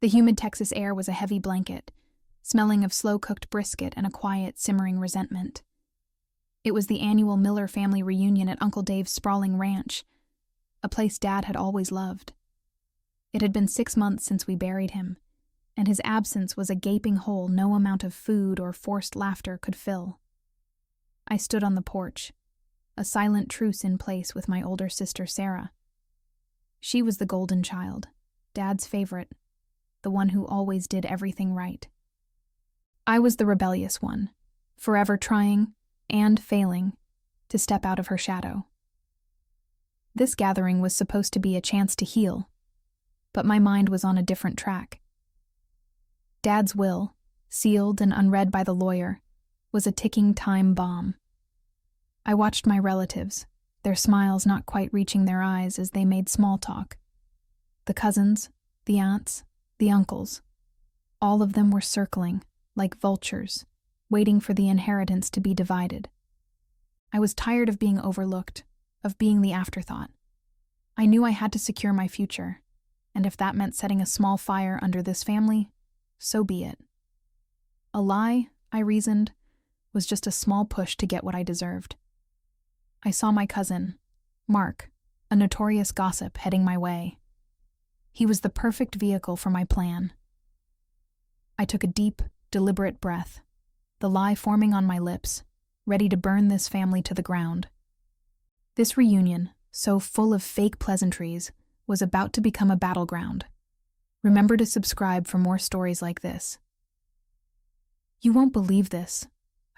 The humid Texas air was a heavy blanket, smelling of slow-cooked brisket and a quiet, simmering resentment. It was the annual Miller family reunion at Uncle Dave's sprawling ranch, a place Dad had always loved. It had been 6 months since we buried him, and his absence was a gaping hole no amount of food or forced laughter could fill. I stood on the porch, a silent truce in place with my older sister Sarah. She was the golden child, Dad's favorite, the one who always did everything right. I was the rebellious one, forever trying and failing to step out of her shadow. This gathering was supposed to be a chance to heal, but my mind was on a different track. Dad's will, sealed and unread by the lawyer, was a ticking time bomb. I watched my relatives, their smiles not quite reaching their eyes as they made small talk. The cousins, the aunts, the uncles, all of them were circling, like vultures, waiting for the inheritance to be divided. I was tired of being overlooked, of being the afterthought. I knew I had to secure my future, and if that meant setting a small fire under this family, so be it. A lie, I reasoned, was just a small push to get what I deserved. I saw my cousin, Mark, a notorious gossip, heading my way. He was the perfect vehicle for my plan. I took a deep, deliberate breath, the lie forming on my lips, ready to burn this family to the ground. This reunion, so full of fake pleasantries, was about to become a battleground. Remember to subscribe for more stories like this. "You won't believe this,"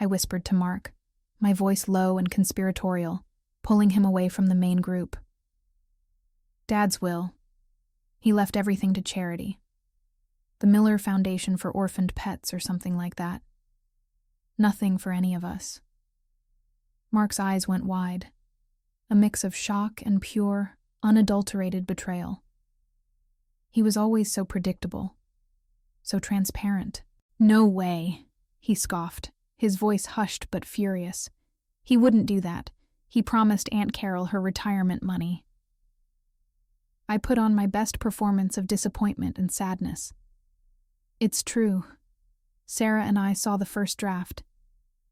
I whispered to Mark, my voice low and conspiratorial, pulling him away from the main group. Dad's will. He left everything to charity. The Miller Foundation for Orphaned Pets or something like that. Nothing for any of us. Mark's eyes went wide, a mix of shock and pure, unadulterated betrayal. He was always so predictable, so transparent. "No way," he scoffed, his voice hushed but furious. He wouldn't do that. He promised Aunt Carol her retirement money. I put on my best performance of disappointment and sadness. "It's true. Sarah and I saw the first draft.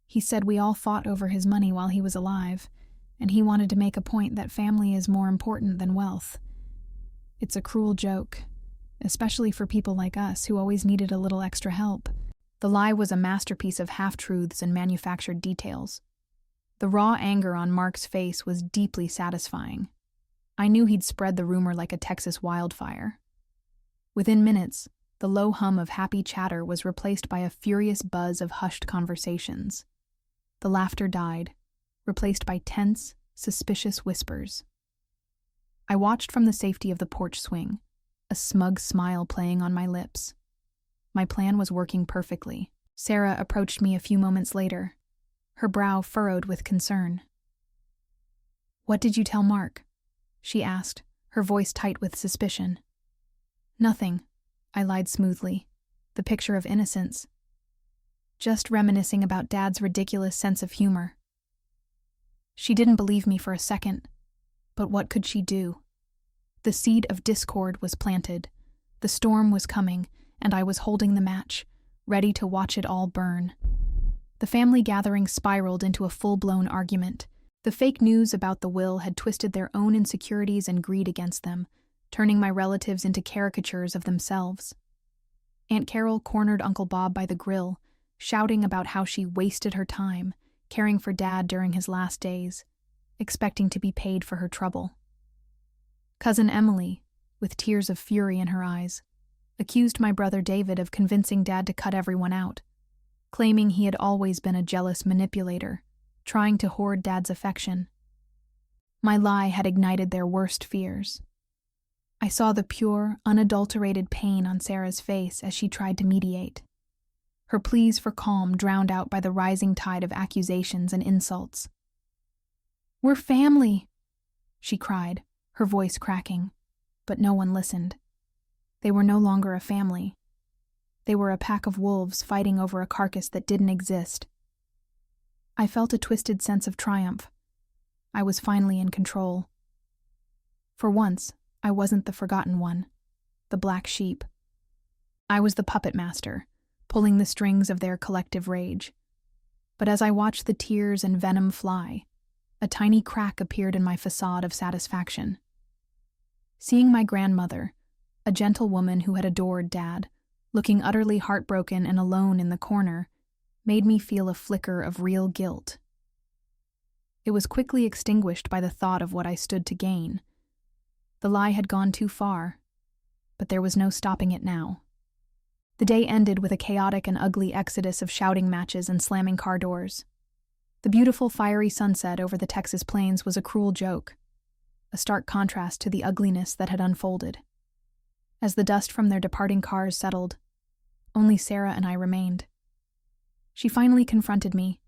He said we all fought over his money while he was alive, and he wanted to make a point that family is more important than wealth. It's a cruel joke, especially for people like us who always needed a little extra help." The lie was a masterpiece of half-truths and manufactured details. The raw anger on Mark's face was deeply satisfying. I knew he'd spread the rumor like a Texas wildfire. Within minutes, the low hum of happy chatter was replaced by a furious buzz of hushed conversations. The laughter died, replaced by tense, suspicious whispers. I watched from the safety of the porch swing, a smug smile playing on my lips. My plan was working perfectly. Sarah approached me a few moments later, her brow furrowed with concern. "What did you tell Mark?" she asked, her voice tight with suspicion. "Nothing," I lied smoothly, the picture of innocence. "Just reminiscing about Dad's ridiculous sense of humor." She didn't believe me for a second, but what could she do? The seed of discord was planted, the storm was coming, and I was holding the match, ready to watch it all burn. The family gathering spiraled into a full-blown argument. The fake news about the will had twisted their own insecurities and greed against them, turning my relatives into caricatures of themselves. Aunt Carol cornered Uncle Bob by the grill, shouting about how she wasted her time, caring for Dad during his last days, expecting to be paid for her trouble. Cousin Emily, with tears of fury in her eyes, accused my brother David of convincing Dad to cut everyone out, claiming he had always been a jealous manipulator, trying to hoard Dad's affection. My lie had ignited their worst fears. I saw the pure, unadulterated pain on Sarah's face as she tried to mediate. Her pleas for calm drowned out by the rising tide of accusations and insults. "We're family," she cried, her voice cracking, but no one listened. They were no longer a family. They were a pack of wolves fighting over a carcass that didn't exist. I felt a twisted sense of triumph. I was finally in control. For once, I wasn't the forgotten one, the black sheep. I was the puppet master, pulling the strings of their collective rage. But as I watched the tears and venom fly, a tiny crack appeared in my facade of satisfaction. Seeing my grandmother, a gentle woman who had adored Dad, looking utterly heartbroken and alone in the corner, made me feel a flicker of real guilt. It was quickly extinguished by the thought of what I stood to gain. The lie had gone too far, but there was no stopping it now. The day ended with a chaotic and ugly exodus of shouting matches and slamming car doors. The beautiful fiery sunset over the Texas plains was a cruel joke, a stark contrast to the ugliness that had unfolded. As the dust from their departing cars settled, only Sarah and I remained. She finally confronted me,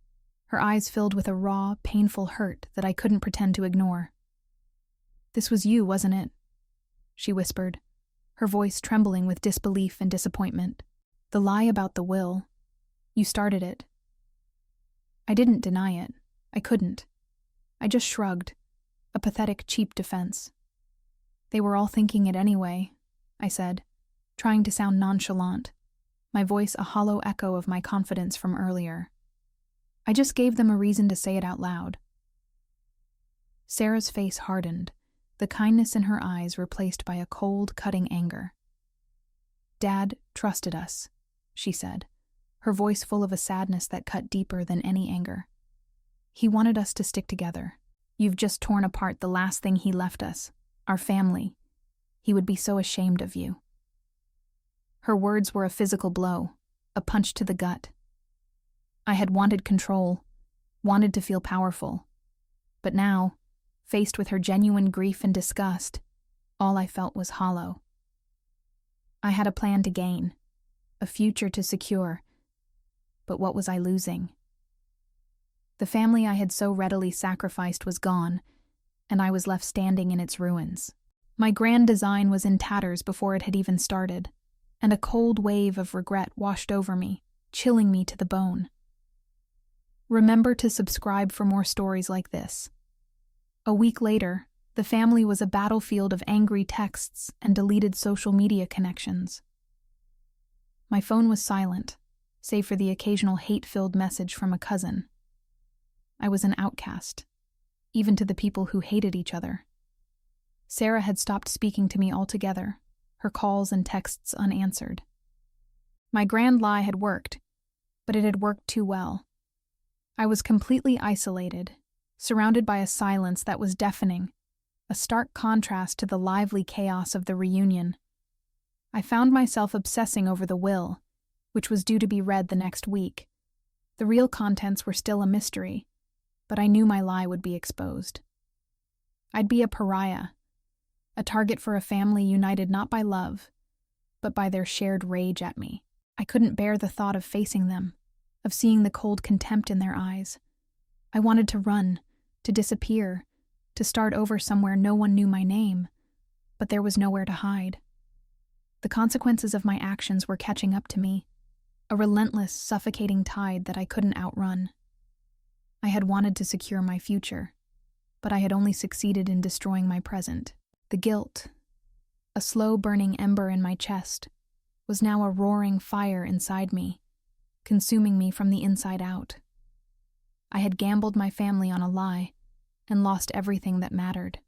her eyes filled with a raw, painful hurt that I couldn't pretend to ignore. "This was you, wasn't it?" she whispered, her voice trembling with disbelief and disappointment. "The lie about the will. You started it." I didn't deny it. I couldn't. I just shrugged, a pathetic, cheap defense. "They were all thinking it anyway," I said, trying to sound nonchalant, my voice a hollow echo of my confidence from earlier. "I just gave them a reason to say it out loud." Sarah's face hardened, the kindness in her eyes replaced by a cold, cutting anger. "Dad trusted us," she said, her voice full of a sadness that cut deeper than any anger. "He wanted us to stick together. You've just torn apart the last thing he left us, our family. He would be so ashamed of you." Her words were a physical blow, a punch to the gut. I had wanted control, wanted to feel powerful. But now, faced with her genuine grief and disgust, all I felt was hollow. I had a plan to gain, a future to secure, but what was I losing? The family I had so readily sacrificed was gone, and I was left standing in its ruins. My grand design was in tatters before it had even started, and a cold wave of regret washed over me, chilling me to the bone. Remember to subscribe for more stories like this. A week later, the family was a battlefield of angry texts and deleted social media connections. My phone was silent, save for the occasional hate-filled message from a cousin. I was an outcast, even to the people who hated each other. Sarah had stopped speaking to me altogether, her calls and texts unanswered. My grand lie had worked, but it had worked too well. I was completely isolated, surrounded by a silence that was deafening, a stark contrast to the lively chaos of the reunion. I found myself obsessing over the will, which was due to be read the next week. The real contents were still a mystery, but I knew my lie would be exposed. I'd be a pariah, a target for a family united not by love, but by their shared rage at me. I couldn't bear the thought of facing them, of seeing the cold contempt in their eyes. I wanted to run, to disappear, to start over somewhere no one knew my name, but there was nowhere to hide. The consequences of my actions were catching up to me, a relentless, suffocating tide that I couldn't outrun. I had wanted to secure my future, but I had only succeeded in destroying my present. The guilt, a slow-burning ember in my chest, was now a roaring fire inside me, consuming me from the inside out. I had gambled my family on a lie and lost everything that mattered.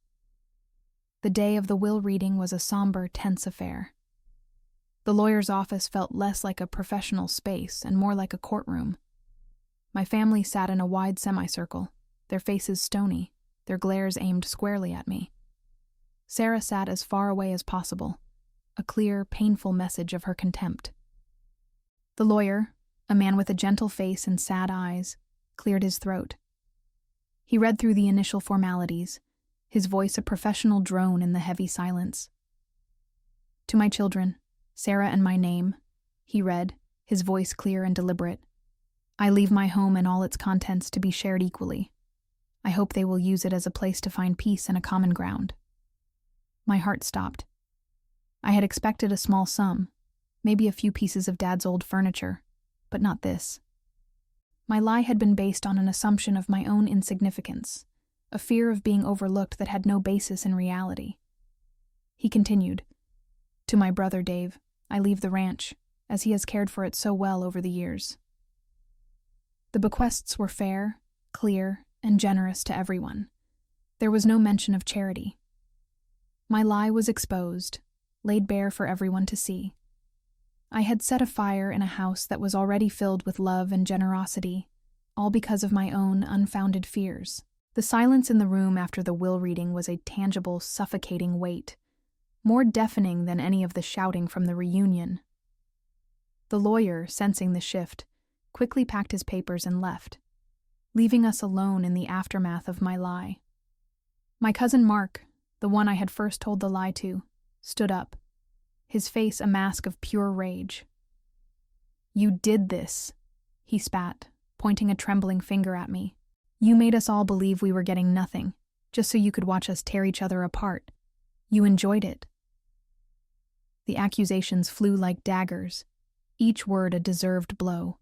The day of the will reading was a somber, tense affair. The lawyer's office felt less like a professional space and more like a courtroom. My family sat in a wide semicircle, their faces stony, their glares aimed squarely at me. Sarah sat as far away as possible, a clear, painful message of her contempt. The lawyer, a man with a gentle face and sad eyes, cleared his throat. He read through the initial formalities, his voice a professional drone in the heavy silence. "To my children, Sarah and my name," he read, his voice clear and deliberate. "I leave my home and all its contents to be shared equally. I hope they will use it as a place to find peace and a common ground." My heart stopped. I had expected a small sum, maybe a few pieces of Dad's old furniture, but not this. My lie had been based on an assumption of my own insignificance, a fear of being overlooked that had no basis in reality. He continued, "To my brother Dave, I leave the ranch, as he has cared for it so well over the years. The bequests were fair, clear, and generous to everyone. There was no mention of charity. My lie was exposed, laid bare for everyone to see. I had set a fire in a house that was already filled with love and generosity, all because of my own unfounded fears. The silence in the room after the will reading was a tangible, suffocating weight, more deafening than any of the shouting from the reunion. The lawyer, sensing the shift, quickly packed his papers and left, leaving us alone in the aftermath of my lie. My cousin Mark, the one I had first told the lie to, stood up, his face a mask of pure rage. "You did this," he spat, pointing a trembling finger at me. "You made us all believe we were getting nothing, just so you could watch us tear each other apart. You enjoyed it." The accusations flew like daggers, each word a deserved blow.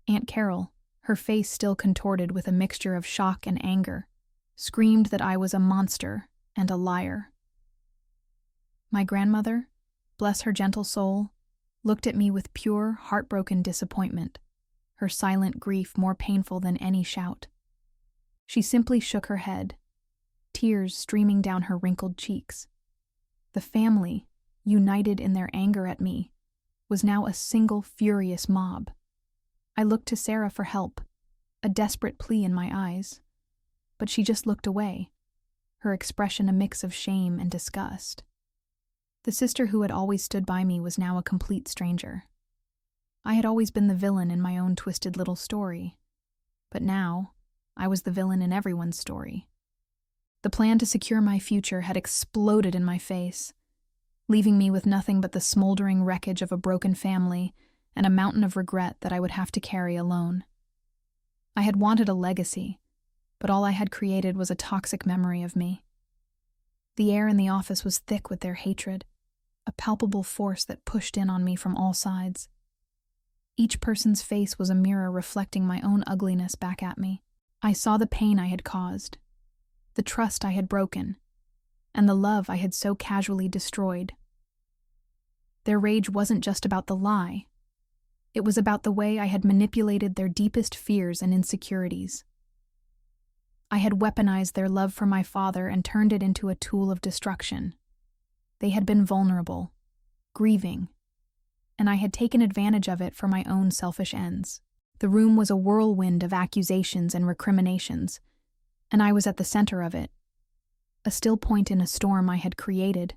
Aunt Carol, her face still contorted with a mixture of shock and anger, screamed that I was a monster and a liar. My grandmother, bless her gentle soul, looked at me with pure, heartbroken disappointment, her silent grief more painful than any shout. She simply shook her head, tears streaming down her wrinkled cheeks. The family, united in their anger at me, was now a single furious mob. I looked to Sarah for help, a desperate plea in my eyes, but she just looked away, her expression a mix of shame and disgust. The sister who had always stood by me was now a complete stranger. I had always been the villain in my own twisted little story, but now I was the villain in everyone's story. The plan to secure my future had exploded in my face, leaving me with nothing but the smoldering wreckage of a broken family and a mountain of regret that I would have to carry alone. I had wanted a legacy, but all I had created was a toxic memory of me. The air in the office was thick with their hatred, a palpable force that pushed in on me from all sides. Each person's face was a mirror reflecting my own ugliness back at me. I saw the pain I had caused, the trust I had broken, and the love I had so casually destroyed. Their rage wasn't just about the lie. It was about the way I had manipulated their deepest fears and insecurities. I had weaponized their love for my father and turned it into a tool of destruction. They had been vulnerable, grieving, and I had taken advantage of it for my own selfish ends. The room was a whirlwind of accusations and recriminations, and I was at the center of it, a still point in a storm I had created.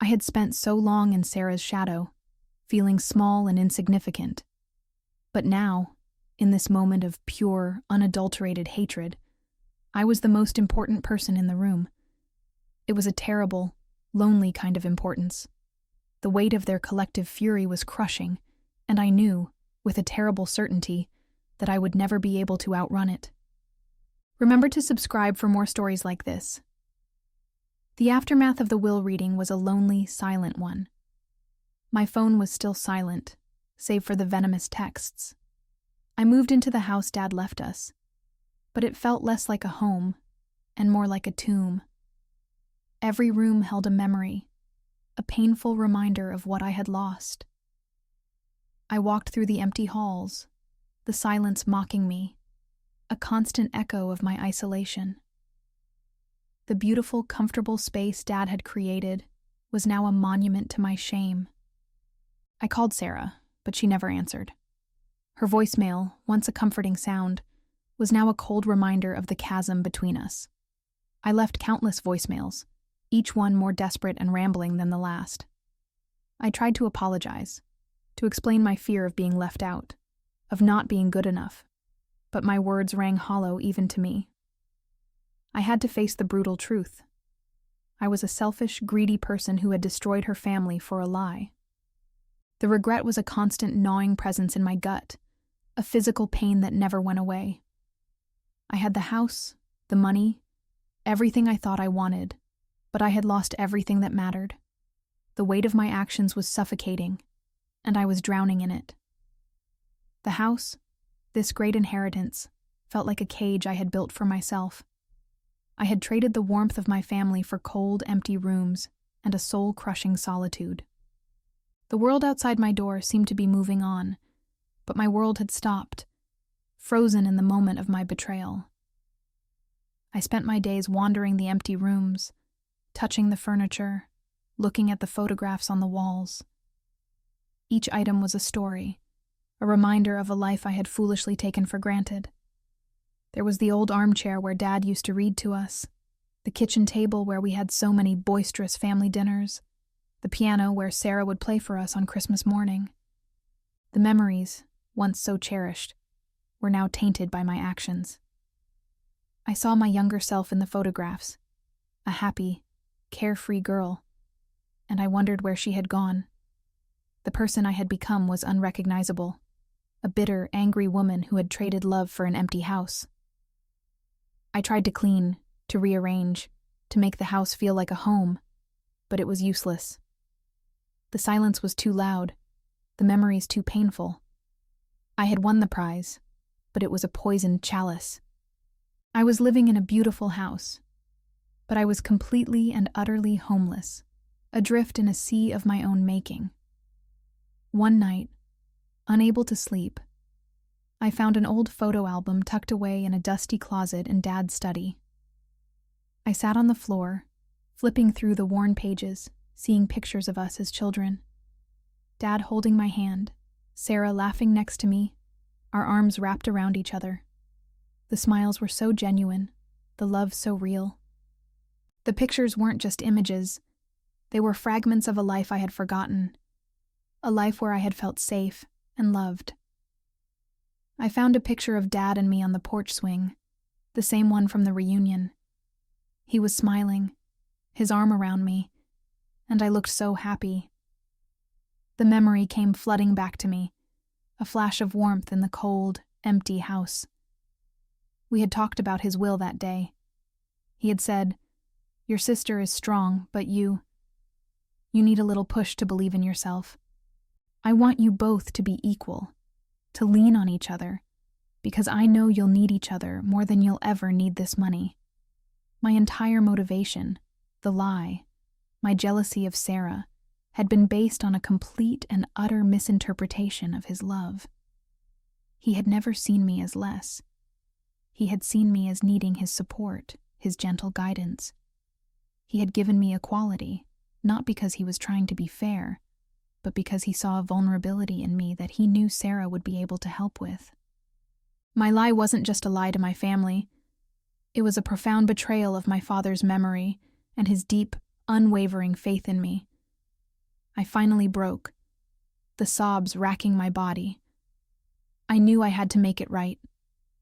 I had spent so long in Sarah's shadow, feeling small and insignificant. But now, in this moment of pure, unadulterated hatred, I was the most important person in the room. It was a terrible, lonely kind of importance. The weight of their collective fury was crushing, and I knew, with a terrible certainty, that I would never be able to outrun it. Remember to subscribe for more stories like this. The aftermath of the will reading was a lonely, silent one. My phone was still silent, save for the venomous texts. I moved into the house Dad left us, but it felt less like a home and more like a tomb. Every room held a memory, a painful reminder of what I had lost. I walked through the empty halls, the silence mocking me, a constant echo of my isolation. The beautiful, comfortable space Dad had created was now a monument to my shame. I called Sarah, but she never answered. Her voicemail, once a comforting sound, was now a cold reminder of the chasm between us. I left countless voicemails, each one more desperate and rambling than the last. I tried to apologize, to explain my fear of being left out, of not being good enough, but my words rang hollow even to me. I had to face the brutal truth. I was a selfish, greedy person who had destroyed her family for a lie. The regret was a constant gnawing presence in my gut, a physical pain that never went away. I had the house, the money, everything I thought I wanted, but I had lost everything that mattered. The weight of my actions was suffocating, and I was drowning in it. The house, this great inheritance, felt like a cage I had built for myself. I had traded the warmth of my family for cold, empty rooms and a soul-crushing solitude. The world outside my door seemed to be moving on, but my world had stopped, frozen in the moment of my betrayal. I spent my days wandering the empty rooms, touching the furniture, looking at the photographs on the walls. Each item was a story, a reminder of a life I had foolishly taken for granted. There was the old armchair where Dad used to read to us, the kitchen table where we had so many boisterous family dinners, the piano where Sarah would play for us on Christmas morning. The memories, once so cherished, were now tainted by my actions. I saw my younger self in the photographs, a happy, carefree girl, and I wondered where she had gone. The person I had become was unrecognizable, a bitter, angry woman who had traded love for an empty house. I tried to clean, to rearrange, to make the house feel like a home, but it was useless. The silence was too loud, the memories too painful. I had won the prize, but it was a poisoned chalice. I was living in a beautiful house, but I was completely and utterly homeless, adrift in a sea of my own making. One night, unable to sleep, I found an old photo album tucked away in a dusty closet in Dad's study. I sat on the floor, flipping through the worn pages, seeing pictures of us as children. Dad holding my hand, Sarah laughing next to me, our arms wrapped around each other. The smiles were so genuine, the love so real. The pictures weren't just images, they were fragments of a life I had forgotten, a life where I had felt safe and loved. I found a picture of Dad and me on the porch swing, the same one from the reunion. He was smiling, his arm around me, and I looked so happy. The memory came flooding back to me, a flash of warmth in the cold, empty house. We had talked about his will that day. He had said, "Your sister is strong, but you need a little push to believe in yourself. I want you both to be equal, to lean on each other, because I know you'll need each other more than you'll ever need this money." My entire motivation, the lie, my jealousy of Sarah, had been based on a complete and utter misinterpretation of his love. He had never seen me as less. He had seen me as needing his support, his gentle guidance. He had given me equality, not because he was trying to be fair, but because he saw a vulnerability in me that he knew Sarah would be able to help with. My lie wasn't just a lie to my family. It was a profound betrayal of my father's memory and his deep, unwavering faith in me. I finally broke, the sobs racking my body. I knew I had to make it right,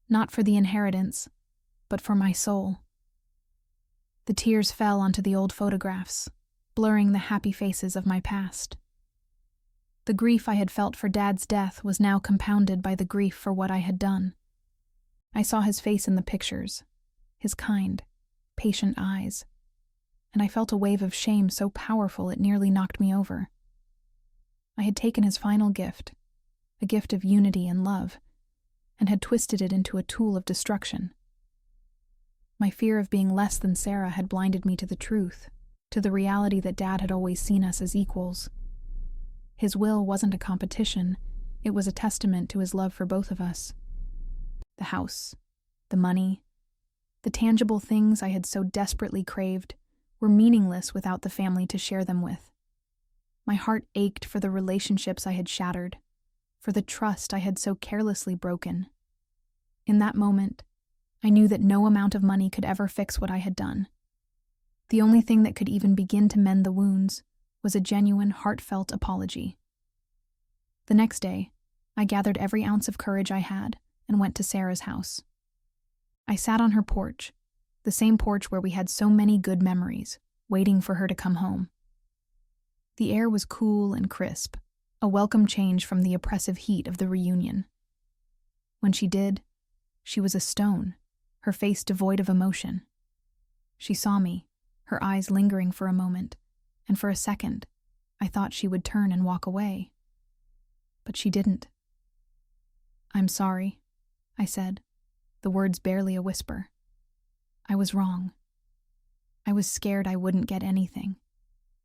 not for the inheritance, but for my soul. The tears fell onto the old photographs, blurring the happy faces of my past. The grief I had felt for Dad's death was now compounded by the grief for what I had done. I saw his face in the pictures, his kind, patient eyes, and I felt a wave of shame so powerful it nearly knocked me over. I had taken his final gift, a gift of unity and love, and had twisted it into a tool of destruction. My fear of being less than Sarah had blinded me to the truth, to the reality that Dad had always seen us as equals. His will wasn't a competition, it was a testament to his love for both of us. The house, the money, the tangible things I had so desperately craved were meaningless without the family to share them with. My heart ached for the relationships I had shattered, for the trust I had so carelessly broken. In that moment, I knew that no amount of money could ever fix what I had done. The only thing that could even begin to mend the wounds was a genuine, heartfelt apology. The next day, I gathered every ounce of courage I had and went to Sarah's house. I sat on her porch, the same porch where we had so many good memories, waiting for her to come home. The air was cool and crisp, a welcome change from the oppressive heat of the reunion. When she did, she was a stone, her face devoid of emotion. She saw me, her eyes lingering for a moment, and for a second, I thought she would turn and walk away. But she didn't. "I'm sorry," I said, the words barely a whisper. "I was wrong. I was scared I wouldn't get anything,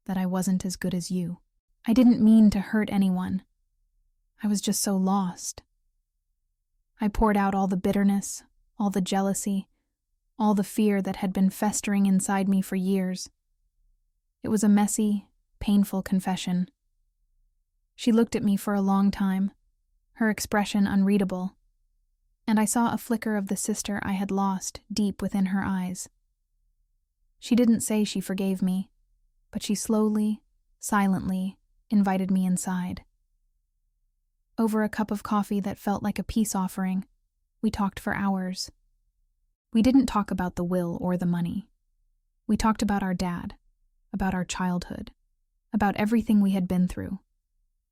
that I wasn't as good as you." I didn't mean to hurt anyone. I was just so lost. I poured out all the bitterness, all the jealousy, all the fear that had been festering inside me for years. It was a messy, painful confession. She looked at me for a long time, her expression unreadable, and I saw a flicker of the sister I had lost deep within her eyes. She didn't say she forgave me, but she slowly, silently invited me inside. Over a cup of coffee that felt like a peace offering, we talked for hours. We didn't talk about the will or the money. We talked about our dad, about our childhood, about everything we had been through.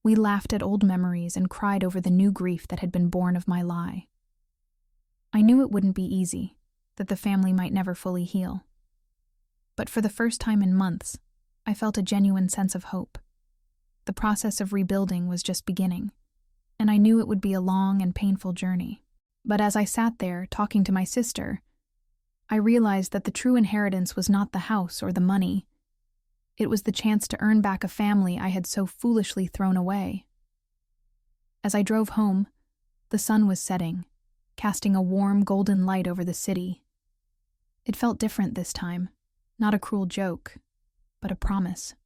We laughed at old memories and cried over the new grief that had been born of my lie. I knew it wouldn't be easy, that the family might never fully heal. But for the first time in months, I felt a genuine sense of hope. The process of rebuilding was just beginning, and I knew it would be a long and painful journey. But as I sat there, talking to my sister, I realized that the true inheritance was not the house or the money. It was the chance to earn back a family I had so foolishly thrown away. As I drove home, the sun was setting, casting a warm golden light over the city. It felt different this time, not a cruel joke, but a promise.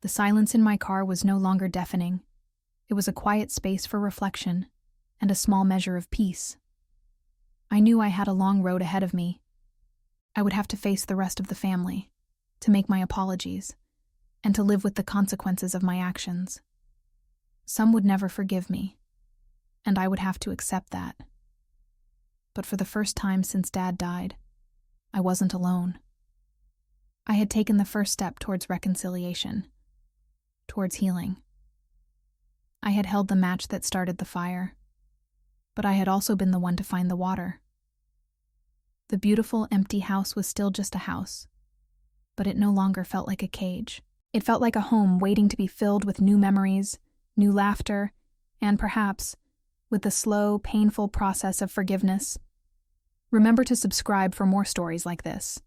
The silence in my car was no longer deafening. It was a quiet space for reflection and a small measure of peace. I knew I had a long road ahead of me. I would have to face the rest of the family, to make my apologies, and to live with the consequences of my actions. Some would never forgive me, and I would have to accept that. But for the first time since Dad died, I wasn't alone. I had taken the first step towards reconciliation, towards healing. I had held the match that started the fire, but I had also been the one to find the water. The beautiful, empty house was still just a house, but it no longer felt like a cage. It felt like a home waiting to be filled with new memories, new laughter, and perhaps with the slow, painful process of forgiveness. Remember to subscribe for more stories like this.